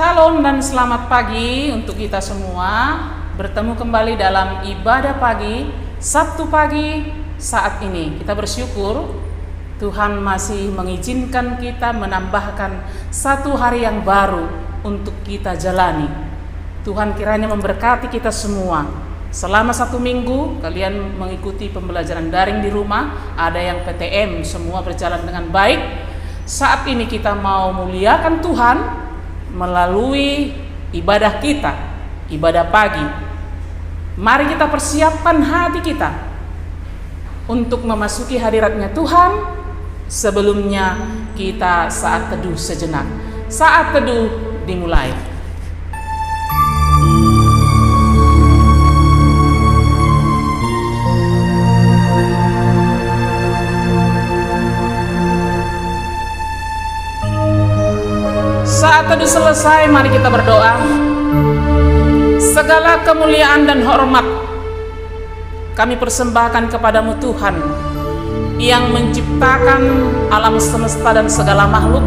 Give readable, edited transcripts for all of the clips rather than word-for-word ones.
Salam dan selamat pagi untuk kita semua. Bertemu kembali dalam ibadah pagi, Sabtu pagi saat ini. Kita bersyukur Tuhan masih mengizinkan kita menambahkan satu hari yang baru untuk kita jalani. Tuhan kiranya memberkati kita semua. Selama satu minggu kalian mengikuti pembelajaran daring di rumah, ada yang PTM, semua berjalan dengan baik. Saat ini kita mau muliakan Tuhan melalui ibadah kita, ibadah pagi. Mari kita persiapkan hati kita untuk memasuki hadiratnya Tuhan. Sebelumnya kita saat teduh sejenak. Saat teduh dimulai. Saat teduh selesai, mari kita berdoa. Segala kemuliaan dan hormat kami persembahkan kepadamu Tuhan, yang menciptakan alam semesta dan segala makhluk.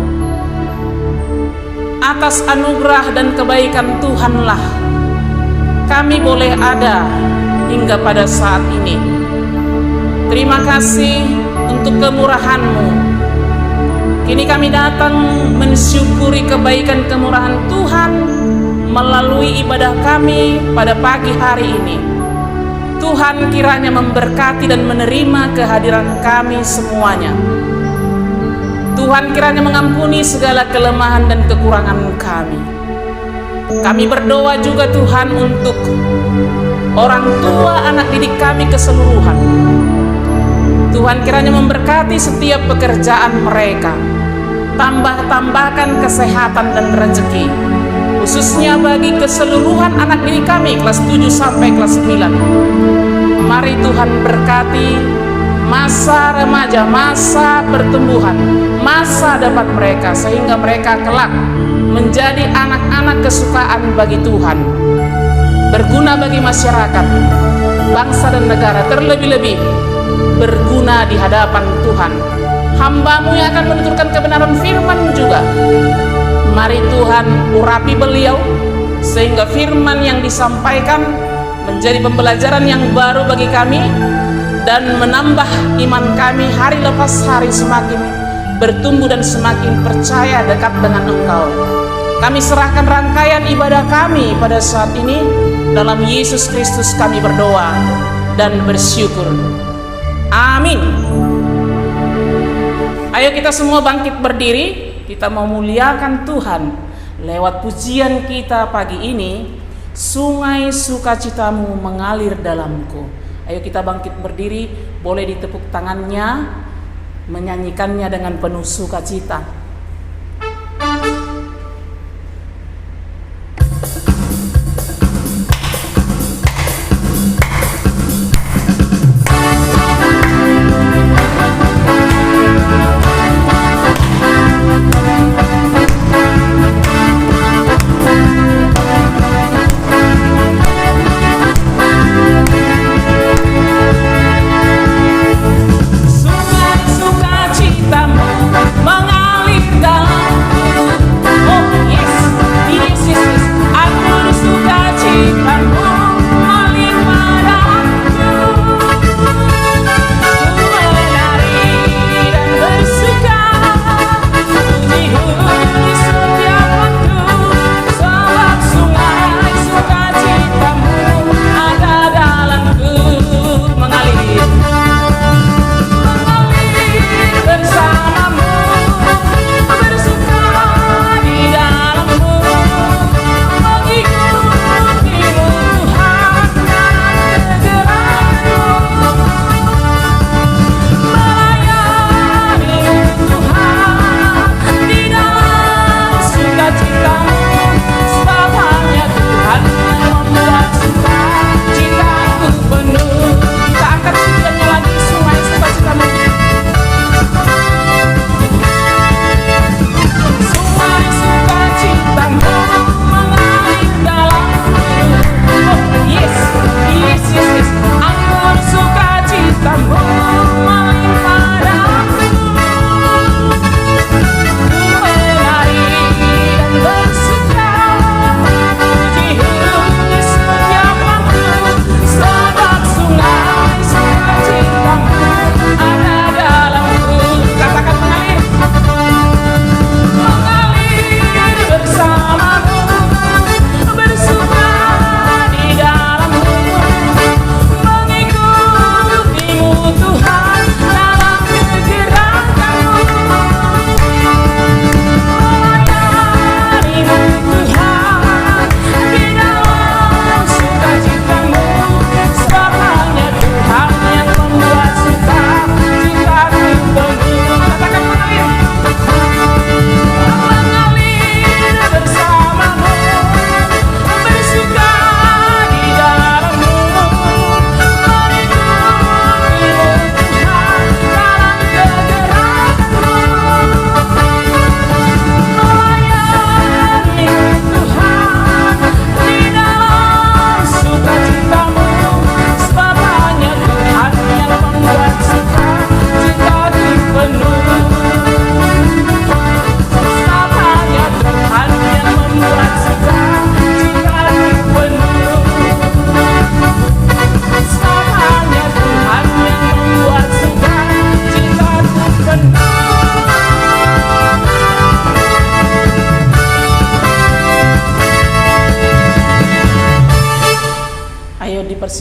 Atas anugerah dan kebaikan Tuhanlah kami boleh ada hingga pada saat ini. Terima kasih untuk kemurahan-Mu. Kini kami datang mensyukuri kebaikan kemurahan Tuhan melalui ibadah kami pada pagi hari ini. Tuhan kiranya memberkati dan menerima kehadiran kami semuanya. Tuhan kiranya mengampuni segala kelemahan dan kekurangan kami. Kami berdoa juga Tuhan untuk orang tua anak didik kami keseluruhan. Tuhan kiranya memberkati setiap pekerjaan mereka. Tambahkan kesehatan dan rezeki, khususnya bagi keseluruhan anak didik kami kelas 7 sampai kelas 9. Mari Tuhan berkati masa remaja, masa pertumbuhan, masa depan mereka, sehingga mereka kelak menjadi anak-anak kesukaan bagi Tuhan, berguna bagi masyarakat, bangsa dan negara, terlebih-lebih berguna di hadapan Tuhan. Hamba-Mu yang akan menuturkan kebenaran firman-Mu juga. Mari Tuhan urapi beliau, sehingga firman yang disampaikan menjadi pembelajaran yang baru bagi kami, dan menambah iman kami hari lepas hari semakin bertumbuh dan semakin percaya dekat dengan Engkau. Kami serahkan rangkaian ibadah kami pada saat ini. Dalam Yesus Kristus kami berdoa dan bersyukur. Amin. Ayo kita semua bangkit berdiri. Kita mau muliakan Tuhan lewat pujian kita pagi ini. Sungai sukacitamu mengalir dalamku. Ayo kita bangkit berdiri. Boleh ditepuk tangannya, menyanyikannya dengan penuh sukacita. Sungai sukacitamu mengalir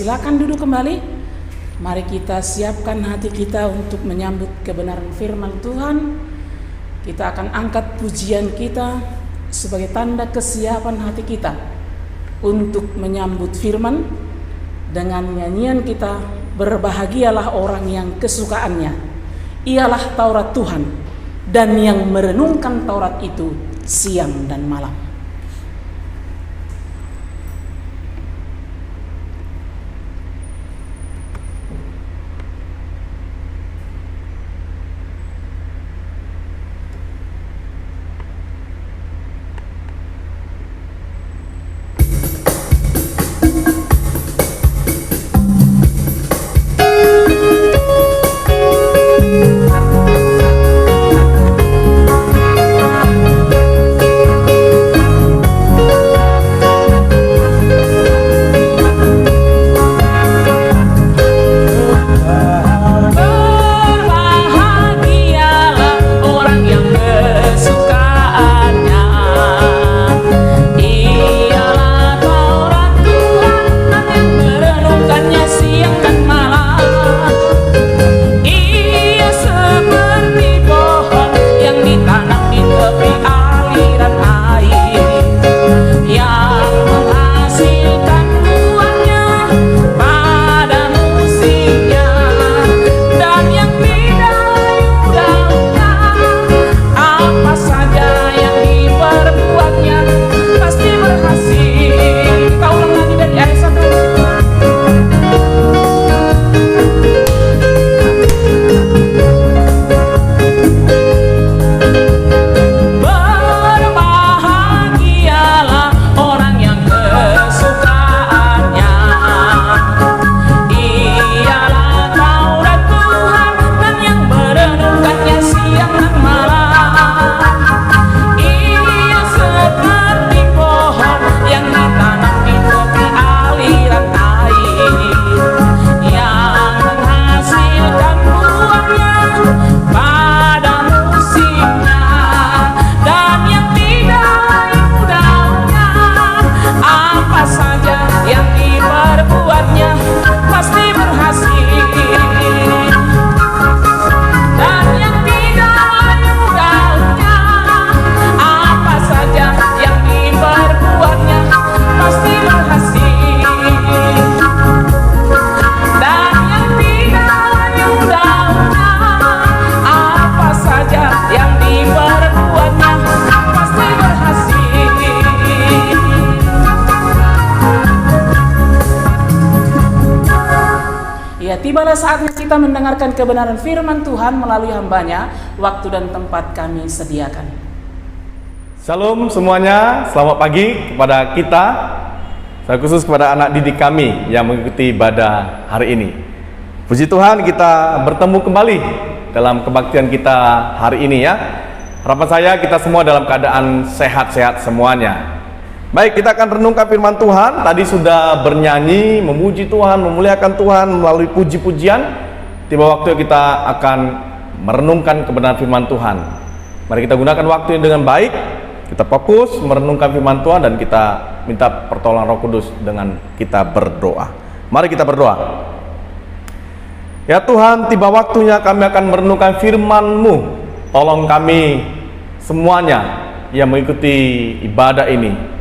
silakan duduk kembali. Mari kita siapkan hati kita untuk menyambut kebenaran firman Tuhan. Kita akan angkat pujian kita sebagai tanda kesiapan hati kita untuk menyambut firman dengan nyanyian kita, berbahagialah orang yang kesukaannya ialah Taurat Tuhan dan yang merenungkan Taurat itu siang dan malam. Tibalah saatnya kita mendengarkan kebenaran firman Tuhan melalui hambanya. Waktu dan tempat kami sediakan. Shalom semuanya, selamat pagi kepada kita, saya khusus kepada anak didik kami yang mengikuti ibadah hari ini. Puji Tuhan, kita bertemu kembali dalam kebaktian kita hari ini ya. Harapan saya kita semua dalam keadaan sehat-sehat semuanya. Baik, kita akan renungkan firman Tuhan. Tadi sudah bernyanyi, memuji Tuhan, memuliakan Tuhan melalui puji-pujian. Tiba waktu kita akan merenungkan kebenaran firman Tuhan. Mari kita gunakan waktu ini dengan baik. Kita fokus merenungkan firman Tuhan dan kita minta pertolongan Roh Kudus dengan kita berdoa. Mari kita berdoa. Ya Tuhan, tiba waktunya kami akan merenungkan firman-Mu. Tolong kami semuanya yang mengikuti ibadah ini.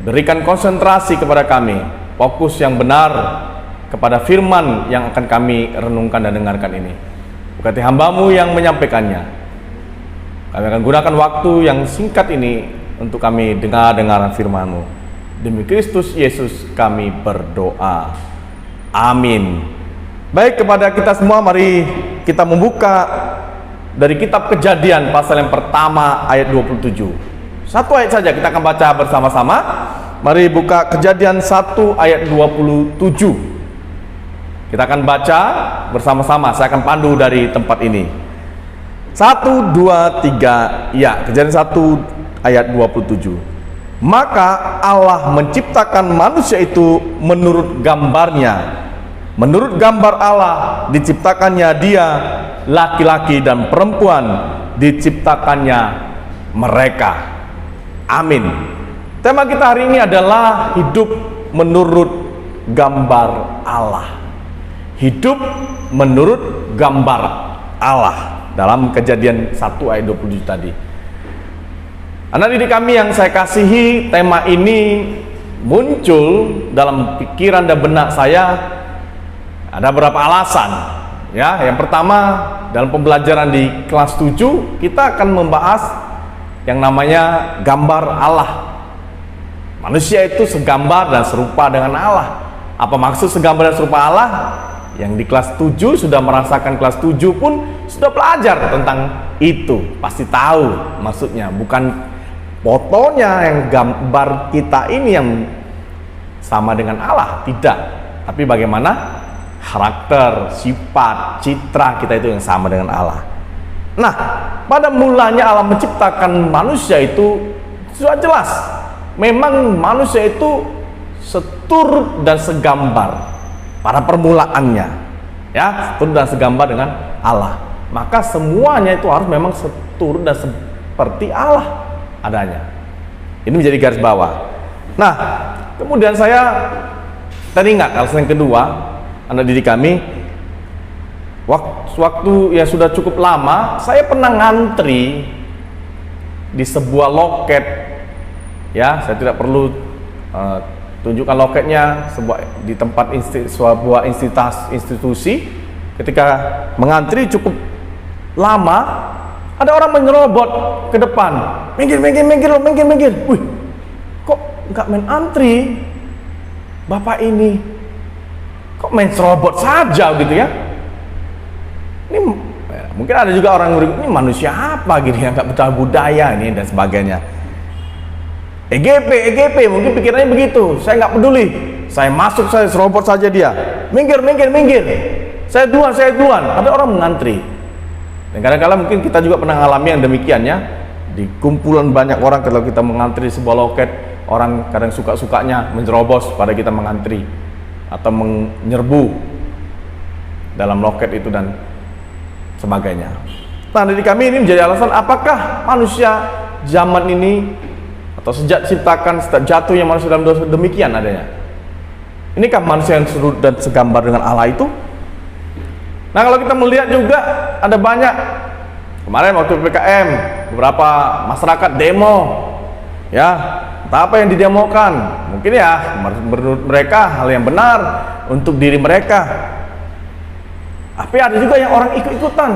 Berikan konsentrasi kepada kami, fokus yang benar kepada firman yang akan kami renungkan dan dengarkan ini. Berkati hamba-Mu yang menyampaikannya. Kami akan gunakan waktu yang singkat ini untuk kami dengar firman-Mu. Demi Kristus Yesus kami berdoa. Amin. Baik, kepada kita semua mari kita membuka dari kitab Kejadian pasal yang pertama ayat 27. Satu ayat saja kita akan baca bersama-sama. Mari buka Kejadian 1 ayat 27. Kita akan baca bersama-sama. Saya akan pandu dari tempat ini. 1, 2, 3. Ya, Kejadian 1 ayat 27. Maka Allah menciptakan manusia itu menurut gambarnya. Menurut gambar Allah diciptakannya dia, laki-laki dan perempuan diciptakannya mereka. Amin. Tema kita hari ini adalah hidup menurut gambar Allah. Hidup menurut gambar Allah dalam Kejadian 1 ayat 27 tadi. Anak didik kami yang saya kasihi, tema ini muncul dalam pikiran dan benak saya ada beberapa alasan. Ya, yang pertama, dalam pembelajaran di kelas 7 kita akan membahas yang namanya gambar Allah. Manusia itu segambar dan serupa dengan Allah. Apa maksud segambar dan serupa Allah? Yang di kelas 7 sudah merasakan kelas 7 pun sudah belajar tentang itu, pasti tahu maksudnya. Bukan fotonya yang gambar kita ini yang sama dengan Allah, tidak. Tapi bagaimana karakter, sifat, citra kita itu yang sama dengan Allah. Nah, pada mulanya Allah menciptakan manusia itu sudah jelas. Memang manusia itu seturut dan segambar pada permulaannya. Ya, seturut dan segambar dengan Allah. Maka semuanya itu harus memang seturut dan seperti Allah adanya. Ini menjadi garis bawah. Nah, kemudian saya teringat alasan yang kedua, anak didik kami, waktu ya sudah cukup lama, saya pernah ngantri di sebuah loket. Ya, saya tidak perlu tunjukkan loketnya, di tempat sebuah institusi. Ketika mengantri cukup lama, ada orang menyerobot ke depan. Minggir. Wih, kok nggak main antri? Bapak ini kok main serobot saja gitu ya? Ini mungkin ada juga orang yang ini manusia apa gitu ya, nggak betah budaya ini dan sebagainya. EGP, mungkin pikirannya begitu. Saya nggak peduli. Saya masuk, saya serobot saja dia. Minggir. Saya duluan. Ada orang mengantri. Dan kadang-kadang mungkin kita juga pernah mengalami yang demikian ya. Di kumpulan banyak orang kalau kita mengantri di sebuah loket, orang kadang suka-sukanya menyerobos pada kita mengantri atau menyerbu dalam loket itu dan sebagainya. Nah, dari kami ini menjadi alasan apakah manusia zaman ini atau sejak ciptakan, sejak jatuhnya manusia dalam dosa demikian adanya. Inikah manusia yang seturut dan segambar dengan Allah itu? Nah, kalau kita melihat juga ada banyak kemarin waktu PPKM beberapa masyarakat demo, ya, entah apa yang didemokan, mungkin ya menurut mereka hal yang benar untuk diri mereka. Tapi ada juga yang orang ikut-ikutan.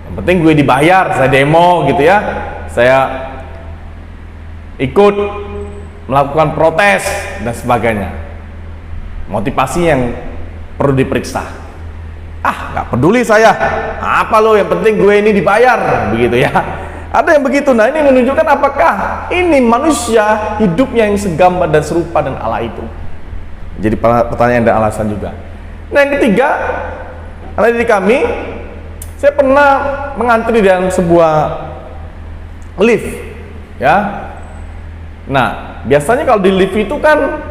Yang penting gue dibayar, saya demo gitu ya, saya ikut melakukan protes dan sebagainya. Motivasi yang perlu diperiksa. Nggak peduli saya, apa lo, yang penting gue ini dibayar, begitu ya. Ada yang begitu. Nah, ini menunjukkan apakah ini manusia hidupnya yang segambar dan serupa dengan Allah itu. Jadi pertanyaan dan alasan juga. Nah, yang ketiga, anak didik kami, saya pernah mengantri dalam sebuah lift, ya. Nah, biasanya kalau di lift itu kan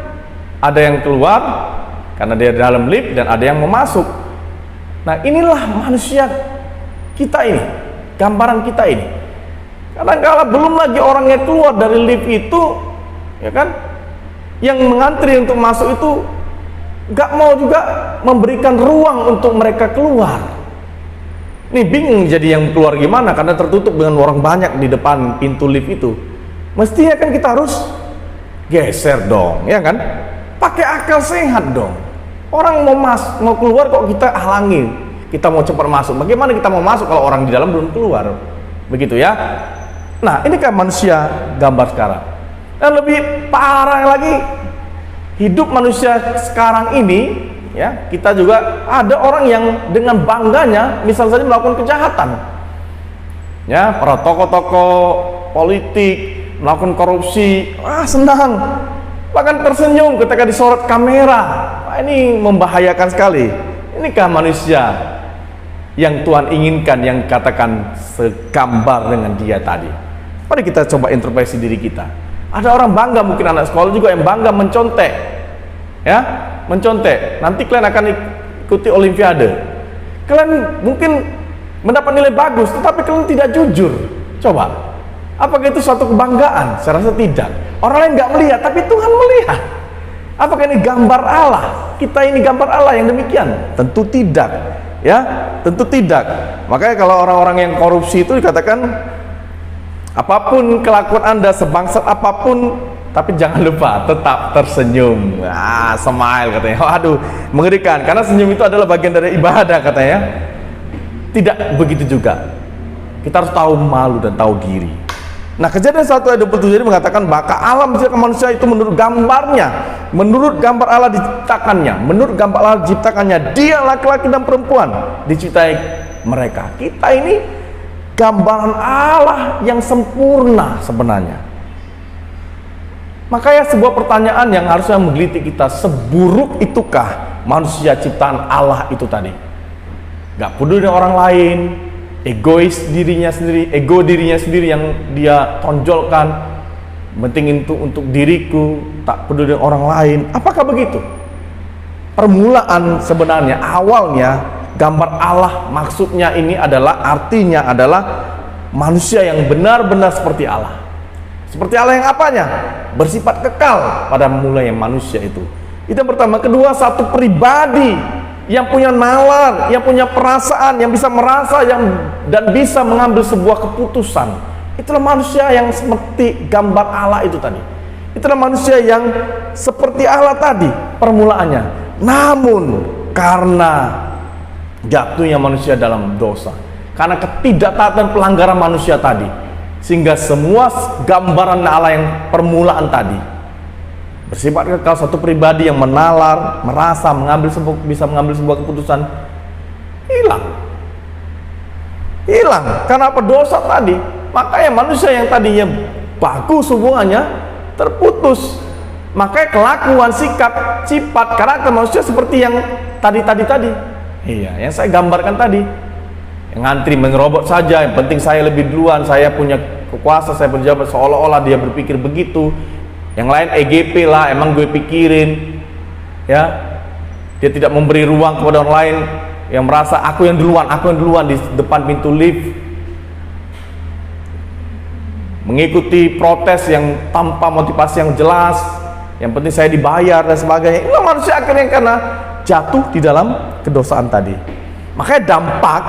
ada yang keluar karena dia dalam lift dan ada yang mau masuk. Nah, inilah manusia kita ini, gambaran kita ini. Kadang-kala belum lagi orangnya keluar dari lift itu, ya kan, yang mengantri untuk masuk itu nggak mau juga memberikan ruang untuk mereka keluar. Nih bingung jadi yang keluar gimana, karena tertutup dengan orang banyak di depan pintu lift itu. Mestinya kan kita harus geser dong, ya kan? Pakai akal sehat dong. Orang mau keluar kok kita halangi. Kita mau cepat masuk. Bagaimana kita mau masuk kalau orang di dalam belum keluar? Begitu ya. Nah, ini kan manusia gambar sekarang. Dan lebih parah lagi, hidup manusia sekarang ini, ya, kita juga ada orang yang dengan bangganya misal saja melakukan kejahatan. Ya, para tokoh-tokoh politik melakukan korupsi, senang. Bahkan tersenyum ketika disorot kamera. Ini membahayakan sekali. Inikah manusia yang Tuhan inginkan, yang katakan segambar dengan dia tadi? Mari kita coba introspeksi diri kita. Ada orang bangga, mungkin anak sekolah juga yang bangga mencontek, ya, mencontek. Nanti kalian akan ikuti olimpiade. Kalian mungkin mendapat nilai bagus, tetapi kalian tidak jujur. Coba, apakah itu suatu kebanggaan? Saya rasa tidak. Orang lain nggak melihat, tapi Tuhan melihat. Apakah ini gambar Allah? Kita ini gambar Allah yang demikian? Tentu tidak, ya, tentu tidak. Makanya kalau orang-orang yang korupsi itu dikatakan, apapun kelakuan Anda, sebangsat apapun, tapi jangan lupa tetap tersenyum. Smile katanya. Waduh, mengerikan. Karena senyum itu adalah bagian dari ibadah katanya. Tidak begitu juga. Kita harus tahu malu dan tahu diri. Nah, Kejadian 1 ayat 27 mengatakan maka Allah menciptakan manusia itu menurut gambarnya, menurut gambar Allah diciptakannya, menurut gambar Allah diciptakannya, dia laki-laki dan perempuan diciptai mereka. Kita ini gambaran Allah yang sempurna sebenarnya. Makanya sebuah pertanyaan yang harusnya menggelitik kita, seburuk itukah manusia ciptaan Allah itu tadi? Gak peduli dengan orang lain, egois dirinya sendiri, ego dirinya sendiri yang dia tonjolkan, penting itu untuk diriku, tak peduli dengan orang lain. Apakah begitu? Permulaan sebenarnya, awalnya gambar Allah maksudnya ini adalah, artinya adalah manusia yang benar-benar seperti Allah. Seperti Allah yang apanya? Bersifat kekal pada mulanya manusia itu. Itu yang pertama. Kedua, satu pribadi yang punya nalar, yang punya perasaan, yang bisa merasa, dan bisa mengambil sebuah keputusan. Itulah manusia yang seperti gambar Allah itu tadi. Itulah manusia yang seperti Allah tadi permulaannya. Namun karena jatuhnya manusia dalam dosa, karena ketidaktaatan pelanggaran manusia tadi, sehingga semua gambaran Allah yang permulaan tadi bersifat kekal, satu pribadi yang menalar, merasa, bisa mengambil sebuah keputusan, hilang karena apa? Dosa tadi. Makanya manusia yang tadinya bagus hubungannya terputus. Makanya kelakuan, sikap, sifat, karakter manusia seperti yang tadi. Iya, yang saya gambarkan tadi. Yang ngantri mengerobot saja, yang penting saya lebih duluan, saya punya kekuasaan, saya berjabat, seolah-olah dia berpikir begitu. Yang lain EGP lah, emang gue pikirin, ya. Dia tidak memberi ruang kepada orang lain, yang merasa aku yang duluan di depan pintu lift, mengikuti protes yang tanpa motivasi yang jelas, yang penting saya dibayar dan sebagainya. Itulah manusia akhirnya karena jatuh di dalam kedosaan tadi. Makanya dampak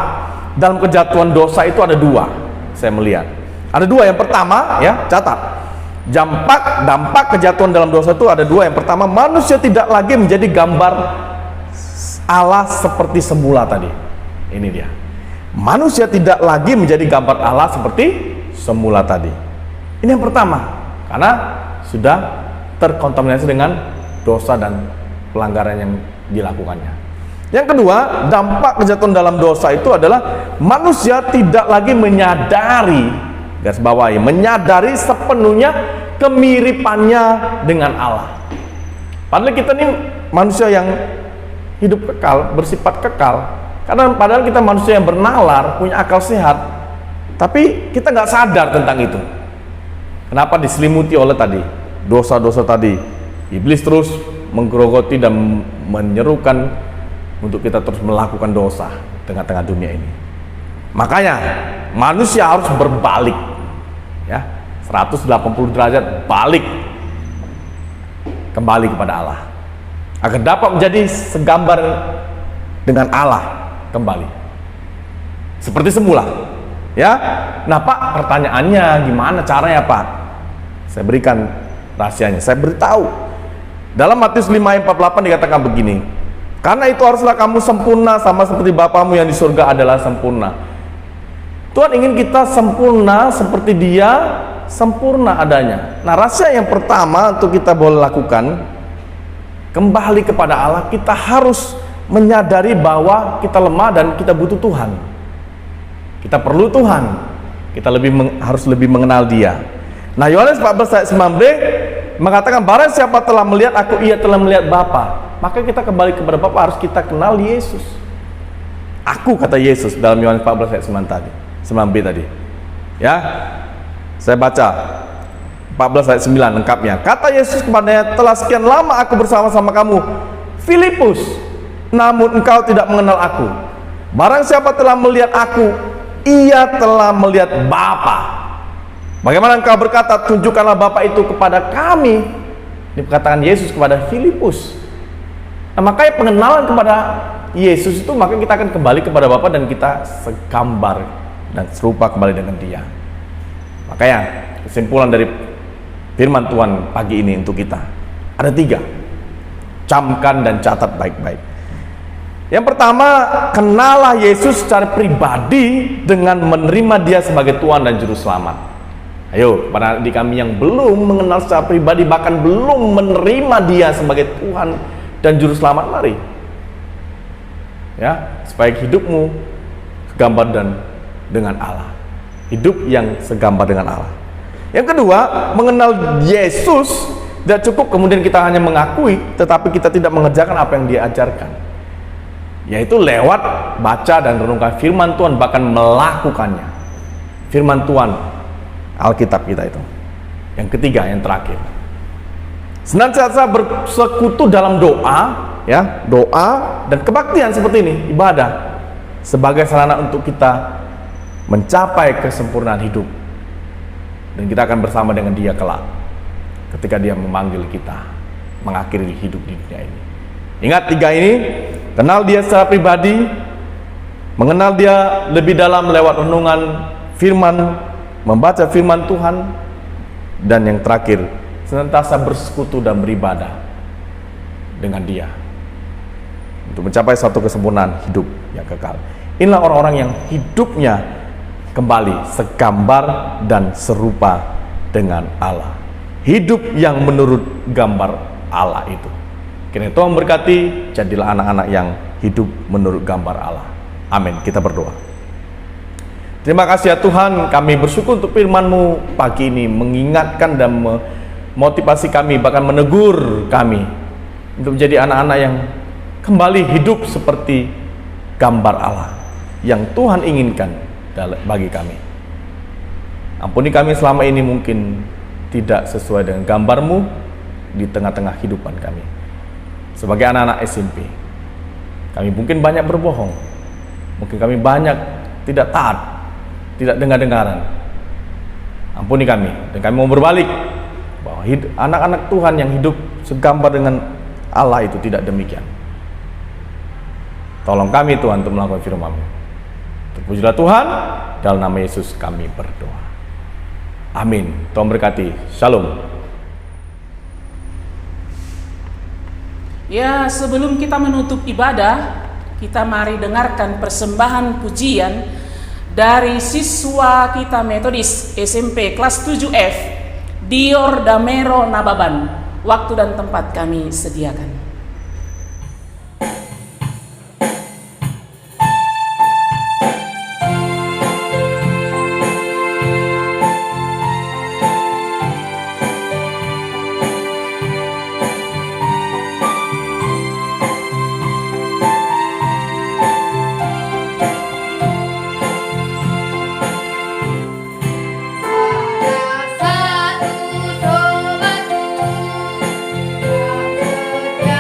dalam kejatuhan dosa itu ada dua, saya melihat. Ada dua. Yang pertama, ya, catat. Dampak kejatuhan dalam dosa itu ada dua. Yang pertama, manusia tidak lagi menjadi gambar Allah seperti semula tadi. Ini dia. Manusia tidak lagi menjadi gambar Allah seperti semula tadi. Ini yang pertama, karena sudah terkontaminasi dengan dosa dan pelanggaran yang dilakukannya. Yang kedua, dampak kejatuhan dalam dosa itu adalah manusia tidak lagi menyadari, garis bawahi, menyadari sepenuhnya kemiripannya dengan Allah. Padahal kita ini manusia yang hidup kekal, bersifat kekal. Karena padahal kita manusia yang bernalar, punya akal sehat, tapi kita nggak sadar tentang itu. Kenapa? Diselimuti oleh tadi dosa-dosa tadi. Iblis terus menggerogoti dan menyerukan untuk kita terus melakukan dosa tengah-tengah dunia ini. Makanya manusia harus berbalik, ya, 180 derajat balik kembali kepada Allah agar dapat menjadi segambar dengan Allah kembali seperti semula, ya. Nah Pak, pertanyaannya gimana caranya Pak? Saya berikan rahasianya, saya beritahu. Dalam Matius 5 ayat 48 dikatakan begini, karena itu haruslah kamu sempurna sama seperti Bapamu yang di surga adalah sempurna. Tuhan ingin kita sempurna seperti Dia sempurna adanya. Nah, rahasia yang pertama untuk kita boleh lakukan, kembali kepada Allah, kita harus menyadari bahwa kita lemah dan kita butuh Tuhan. Kita perlu Tuhan. Kita harus lebih mengenal Dia. Nah, Yohanes 14 ayat 9b mengatakan, barang siapa telah melihat aku, ia telah melihat Bapa. Maka kita kembali kepada Bapa, harus kita kenal Yesus. Aku, kata Yesus dalam Yohanes 14 ayat 9b tadi. Ya, saya baca 14 ayat 9 lengkapnya. Kata Yesus kepadanya, telah sekian lama aku bersama-sama kamu, Filipus, namun engkau tidak mengenal aku. Barang siapa telah melihat aku, ia telah melihat Bapa. Bagaimana engkau berkata, tunjukkanlah Bapa itu kepada kami? dikatakan Yesus kepada Filipus. Nah, makanya pengenalan kepada Yesus itu maka kita akan kembali kepada Bapa dan kita segambar dan serupa kembali dengan Dia. Makanya kesimpulan dari firman Tuhan pagi ini untuk kita ada 3. Camkan dan catat baik-baik. Yang pertama, kenalah Yesus secara pribadi dengan menerima Dia sebagai Tuhan dan Juru Selamat. Ayo, para adik kami yang belum mengenal secara pribadi, bahkan belum menerima Dia sebagai Tuhan dan Juru Selamat, mari. Ya, supaya hidupmu segambar dan dengan Allah. Hidup yang segambar dengan Allah. Yang kedua, mengenal Yesus tidak cukup kemudian kita hanya mengakui, tetapi kita tidak mengerjakan apa yang Dia ajarkan. Yaitu lewat baca dan renungkan firman Tuhan, bahkan melakukannya. Firman Tuhan, Alkitab kita itu. Yang ketiga, yang terakhir, senantiasa bersekutu dalam doa, ya, doa dan kebaktian seperti ini, ibadah, sebagai sarana untuk kita mencapai kesempurnaan hidup. Dan kita akan bersama dengan Dia kelak, ketika Dia memanggil kita mengakhiri hidup di dunia ini. Ingat 3 ini, kenal Dia secara pribadi, mengenal Dia lebih dalam lewat renungan firman, membaca firman Tuhan, dan yang terakhir, senantiasa bersekutu dan beribadah dengan Dia untuk mencapai suatu kesempurnaan hidup yang kekal. Inilah orang-orang yang hidupnya kembali segambar dan serupa dengan Allah. Hidup yang menurut gambar Allah itu. Kiranya Tuhan berkati, jadilah anak-anak yang hidup menurut gambar Allah. Amin. Kita berdoa. Terima kasih ya Tuhan, kami bersyukur untuk firman-Mu pagi ini, mengingatkan dan memotivasi kami, bahkan menegur kami untuk menjadi anak-anak yang kembali hidup seperti gambar Allah yang Tuhan inginkan bagi kami. Ampuni kami selama ini mungkin tidak sesuai dengan gambar-Mu di tengah-tengah kehidupan kami. Sebagai anak-anak SMP, kami mungkin banyak berbohong, mungkin kami banyak tidak taat, tidak dengar-dengaran. Ampuni kami, dan kami mau berbalik bahwa anak-anak Tuhan yang hidup segambar dengan Allah itu tidak demikian. Tolong kami Tuhan untuk melakukan firman-Mu. Terpujilah Tuhan, dalam nama Yesus kami berdoa. Amin. Tuhan berkati. Shalom. Ya, sebelum kita menutup ibadah, kita mari dengarkan persembahan pujian dari siswa kita Metodis SMP kelas 7F, Dior Damero Nababan. Waktu dan tempat kami sediakan. Satu sobatku yang setia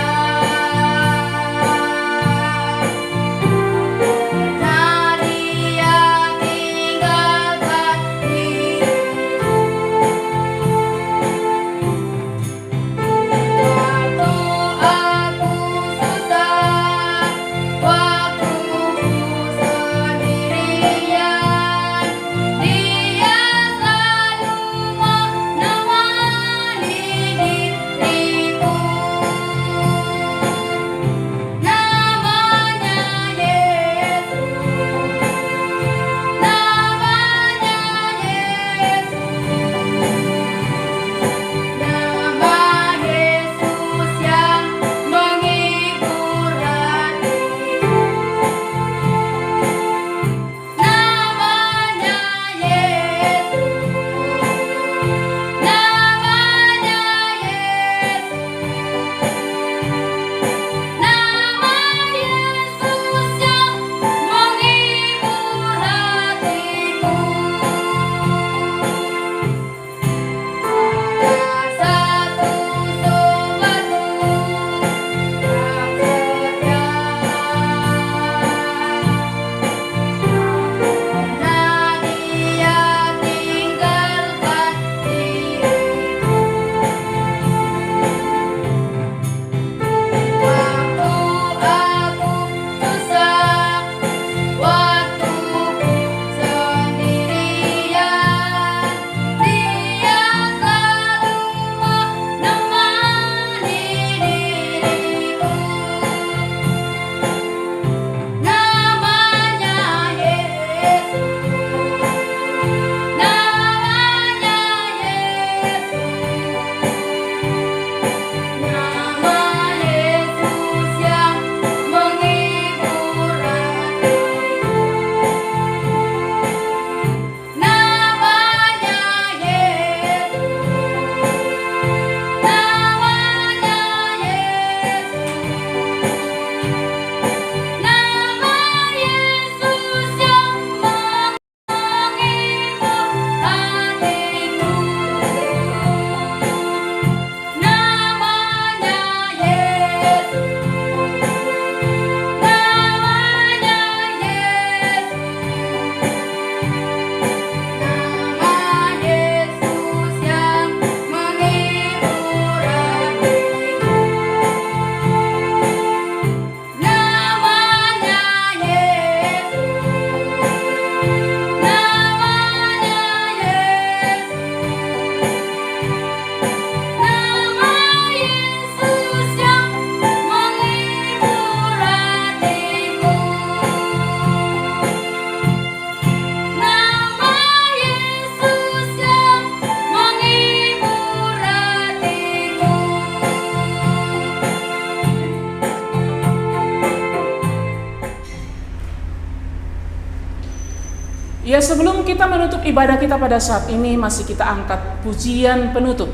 Ya, sebelum kita menutup ibadah kita pada saat ini, masih kita angkat pujian penutup.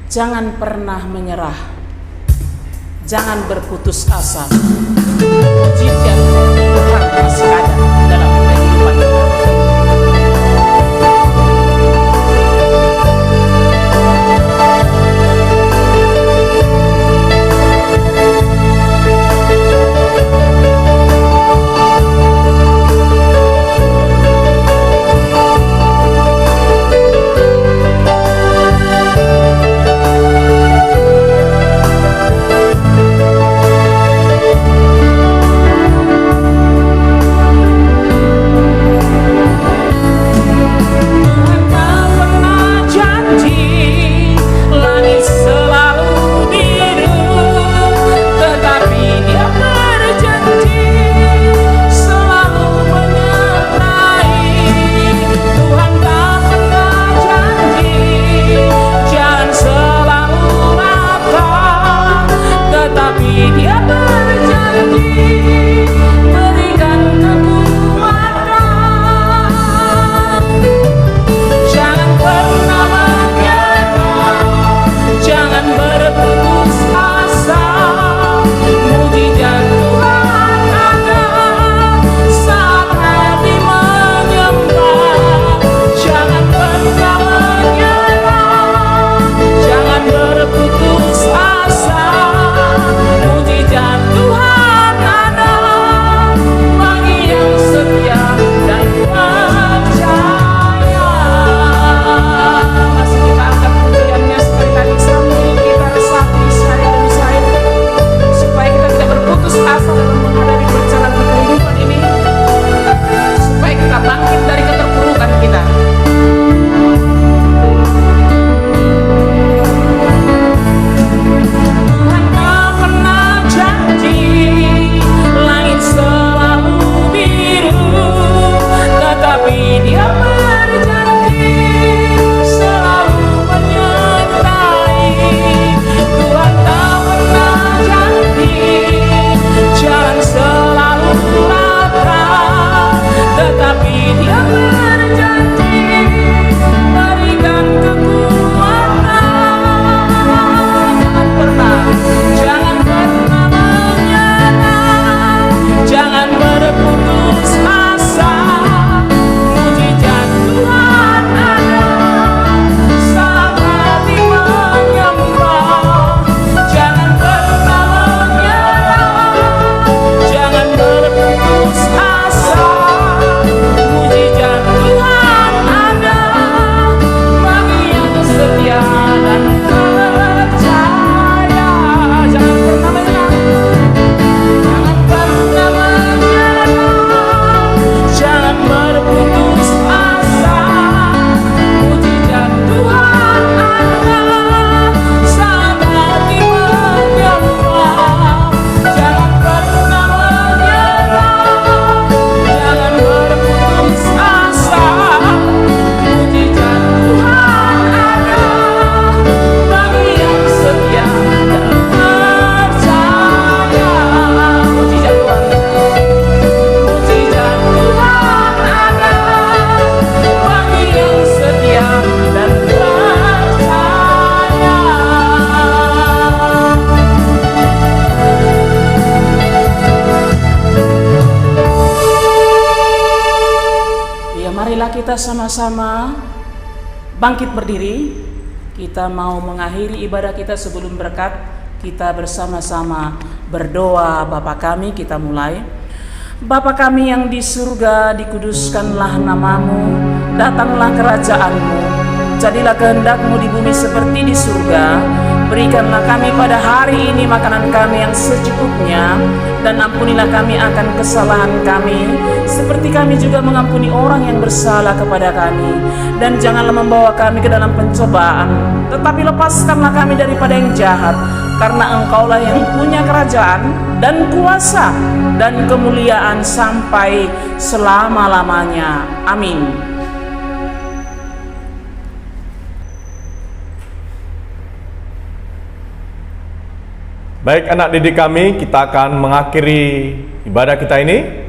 Jangan pernah menyerah, jangan berputus asa. Pujian Tuhan masih ada dalam kehidupan kita. Kita sama-sama bangkit berdiri. Kita mau mengakhiri ibadah kita. Sebelum berkat, kita bersama-sama berdoa. Bapa kami, kita mulai. Bapa kami yang di surga, dikuduskanlah namamu, datanglah kerajaanmu, jadilah kehendak-Mu di bumi seperti di surga. Berikanlah kami pada hari ini makanan kami yang secukupnya, dan ampunilah kami akan kesalahan kami, seperti kami juga mengampuni orang yang bersalah kepada kami. Dan janganlah membawa kami ke dalam pencobaan, tetapi lepaskanlah kami daripada yang jahat, karena Engkaulah yang punya kerajaan dan kuasa dan kemuliaan sampai selama-lamanya. Amin. Baik anak didik kami, kita akan mengakhiri ibadah kita ini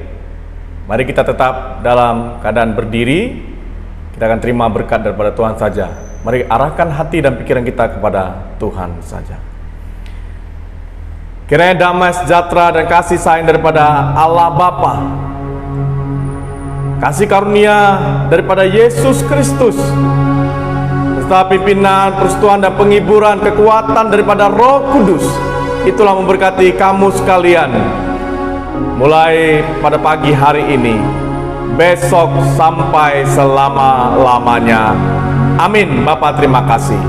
Mari kita tetap dalam keadaan berdiri. Kita akan terima berkat daripada Tuhan saja. Mari arahkan hati dan pikiran kita kepada Tuhan saja. Kiranya damai sejahtera dan kasih sayang daripada Allah Bapa, kasih karunia daripada Yesus Kristus, serta pimpinan, persetujuan dan penghiburan kekuatan daripada Roh Kudus, itulah memberkati kamu sekalian, mulai pada pagi hari ini, besok sampai selama-lamanya. Amin. Bapa, terima kasih.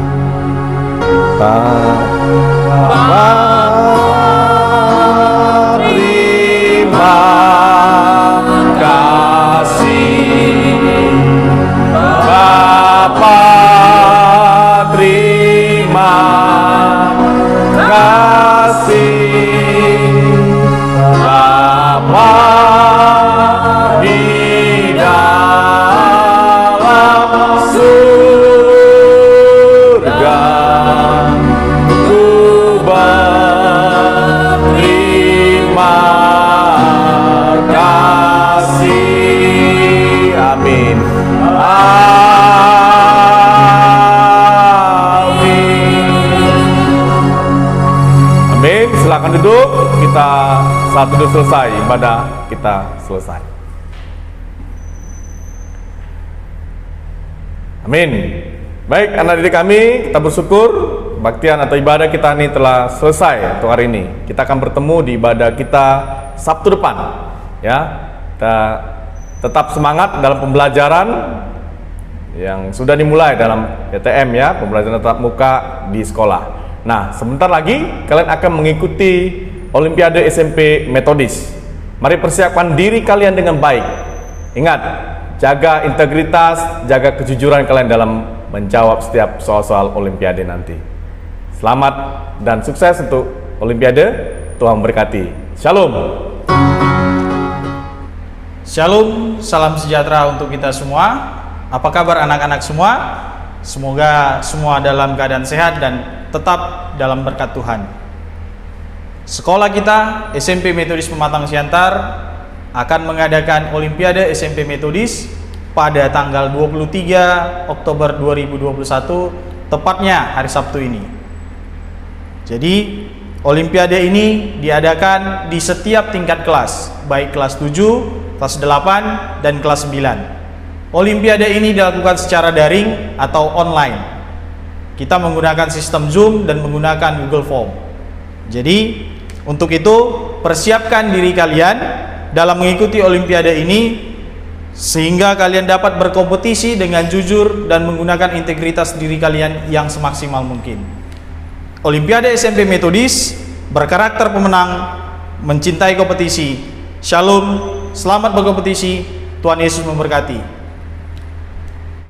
Bapa, terima kasih. Bapa, terima kasih. Bapa di dalam surga, ku berterima kasih. Amin. Amin. Silakan duduk. Kita saat duduk selesai, ibadah kita selesai. Amin. Baik, anak didik kami, kita bersyukur baktian atau ibadah kita ini telah selesai untuk hari ini. Kita akan bertemu di ibadah kita Sabtu depan. Ya, kita tetap semangat dalam pembelajaran yang sudah dimulai dalam PTM ya, pembelajaran tatap muka di sekolah. Nah, sebentar lagi kalian akan mengikuti Olimpiade SMP Metodis. Mari persiapkan diri kalian dengan baik. Ingat, jaga integritas, jaga kejujuran kalian dalam menjawab setiap soal-soal Olimpiade nanti. Selamat dan sukses untuk Olimpiade. Tuhan memberkati. Shalom. Shalom, salam sejahtera untuk kita semua. Apa kabar anak-anak semua? Semoga semua dalam keadaan sehat dan tetap dalam berkat Tuhan. Sekolah kita SMP Metodis Pematang Siantar akan mengadakan Olimpiade SMP Metodis pada tanggal 23 Oktober 2021, tepatnya hari Sabtu ini. Jadi Olimpiade ini diadakan di setiap tingkat kelas, baik kelas 7, kelas 8, dan kelas 9. Olimpiade ini dilakukan secara daring atau online. Kita menggunakan sistem Zoom dan menggunakan Google Form. Jadi untuk itu persiapkan diri kalian dalam mengikuti Olimpiade ini sehingga kalian dapat berkompetisi dengan jujur dan menggunakan integritas diri kalian yang semaksimal mungkin. Olimpiade SMP Metodis berkarakter pemenang, mencintai kompetisi. Shalom, selamat berkompetisi. Tuhan Yesus memberkati.